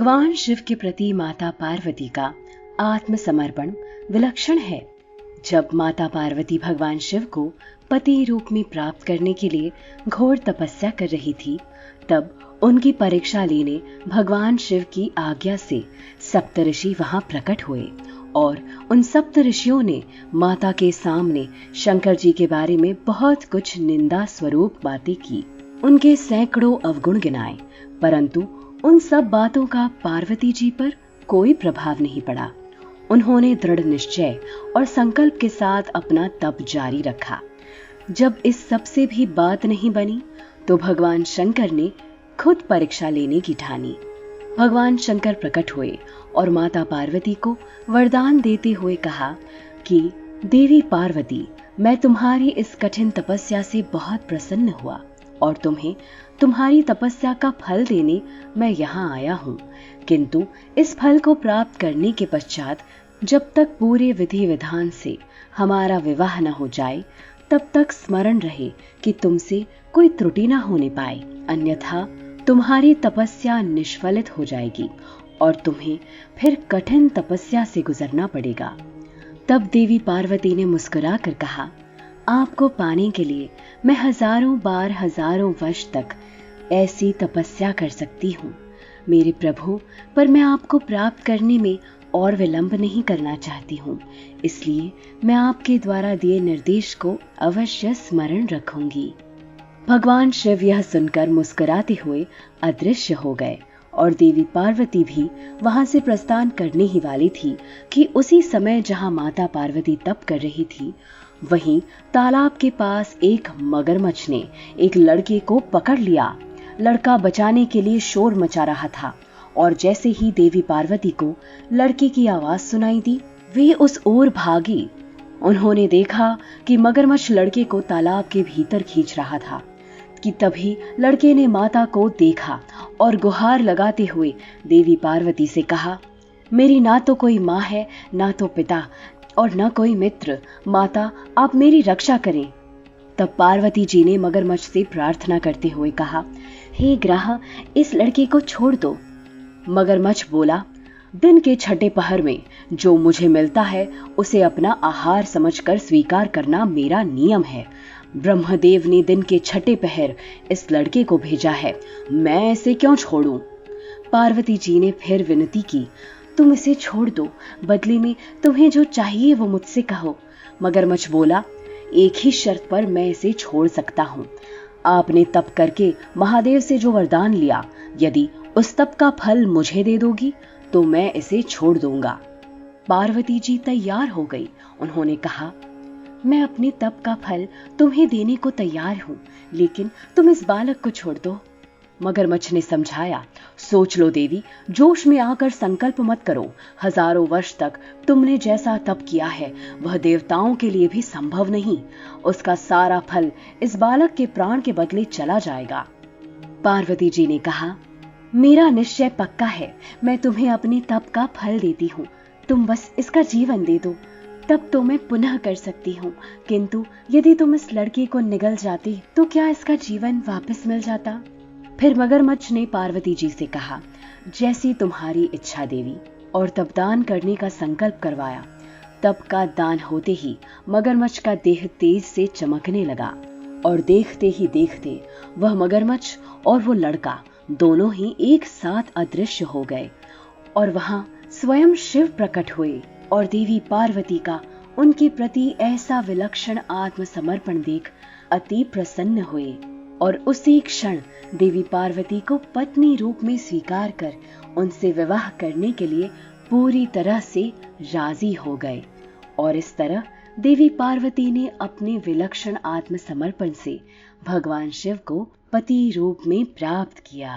भगवान शिव के प्रति माता पार्वती का आत्मसमर्पण विलक्षण है। जब माता पार्वती भगवान शिव को पति रूप में प्राप्त करने के लिए घोर तपस्या कर रही थी, तब उनकी परीक्षा लेने भगवान शिव की आज्ञा से सप्तऋषि वहां प्रकट हुए और उन सप्तऋषियों ने माता के सामने शंकर जी के बारे में बहुत कुछ निंदा स्वरूप बातें की। उनके सैकड़ों अवगुण गिनाए, परंतु उन सब बातों का पार्वती जी पर कोई प्रभाव नहीं पड़ा। उन्होंने दृढ़ निश्चय और संकल्प के साथ अपना तप जारी रखा। जब इस सब से भी बात नहीं बनी तो भगवान शंकर ने खुद परीक्षा लेने की ठानी। भगवान शंकर प्रकट हुए और माता पार्वती को वरदान देते हुए कहा कि देवी पार्वती, मैं तुम्हारी इस कठिन तपस्या से बहुत प्रसन्न हुआ और तुम्हें तुम्हारी तपस्या का फल देने मैं यहाँ आया हूँ। किंतु इस फल को प्राप्त करने के पश्चात जब तक पूरे विधि विधान से हमारा विवाह न हो जाए, तब तक स्मरण रहे कि तुमसे कोई त्रुटि न होने पाए, अन्यथा तुम्हारी तपस्या निष्फलित हो जाएगी और तुम्हें फिर कठिन तपस्या से गुजरना पड़ेगा। तब देवी पार्वती ने मुस्कुरा कर कहा, आपको पाने के लिए मैं हजारों बार हजारों वर्ष तक ऐसी तपस्या कर सकती हूँ मेरे प्रभु, पर मैं आपको प्राप्त करने में और विलंब नहीं करना चाहती हूँ, इसलिए मैं आपके द्वारा दिए निर्देश को अवश्य स्मरण रखूंगी। भगवान शिव यह सुनकर मुस्कुराते हुए अदृश्य हो गए और देवी पार्वती भी वहां से प्रस्थान करने ही वाली थी कि उसी समय जहां माता पार्वती तप कर रही थी, वहीं तालाब के पास एक मगरमच्छ ने एक लड़के को पकड़ लिया। लड़का बचाने के लिए शोर मचा रहा था और जैसे ही देवी पार्वती को लड़के की आवाज सुनाई दी, वे उस ओर भागी। उन्होंने देखा कि मगरमच्छ लड़के को तालाब के भीतर खींच रहा था कि तभी लड़के ने माता को देखा और गुहार लगाते हुए देवी पार्वती से कहा, मेरी ना तो कोई माँ है, ना तो पिता और न कोई मित्र। माता, आप मेरी रक्षा करें। तब पार्वती जी ने मगरमच्छ से प्रार्थना करते हुए कहा, हे ग्रह, इस लड़के को छोड़ दो। मगरमच्छ बोला, दिन के छठे पहर में जो मुझे मिलता है उसे अपना आहार समझकर स्वीकार करना मेरा नियम है। ब्रह्मदेव ने दिन के छठे पहर इस लड़के को भेजा है, मैं इसे क्यों छोड़ूं? पार्वती जी ने फिर विनती की, तुम इसे छोड़ दो, बदले में तुम्हें जो चाहिए वो मुझसे कहो। मगरमच्छ बोला, एक ही शर्त पर मैं इसे छोड़ सकता हूँ। आपने तप करके महादेव से जो वरदान लिया, यदि उस तप का फल मुझे दे दोगी तो मैं इसे छोड़ दूंगा। पार्वती जी तैयार हो गई। उन्होंने कहा, मैं अपने तप का फल तुम्हें देने को तैयार हूँ, लेकिन तुम इस बालक को छोड़ दो। मगरमच्छ ने समझाया, सोच लो देवी, जोश में आकर संकल्प मत करो। हजारों वर्ष तक तुमने जैसा तप किया है वह देवताओं के लिए भी संभव नहीं। उसका सारा फल इस बालक के प्राण के बदले चला जाएगा। पार्वती जी ने कहा, मेरा निश्चय पक्का है, मैं तुम्हें अपने तप का फल देती हूँ, तुम बस इसका जीवन दे दो, तब तो मैं पुनः कर सकती हूँ। किंतु यदि तुम इस लड़के को निगल जाती तो क्या इसका जीवन वापस मिल जाता? फिर मगरमच्छ ने पार्वती जी से कहा, जैसी तुम्हारी इच्छा देवी, और तब दान करने का संकल्प करवाया। तब का दान होते ही मगरमच्छ का देह तेज से चमकने लगा और देखते ही देखते वह मगरमच्छ और वो लड़का दोनों ही एक साथ अदृश्य हो गए और वहां स्वयं शिव प्रकट हुए और देवी पार्वती का उनके प्रति ऐसा विलक्षण आत्मसमर्पण देख अति प्रसन्न हुए और उसी क्षण देवी पार्वती को पत्नी रूप में स्वीकार कर उनसे विवाह करने के लिए पूरी तरह से राजी हो गए। और इस तरह देवी पार्वती ने अपने विलक्षण आत्मसमर्पण से भगवान शिव को पति रूप में प्राप्त किया।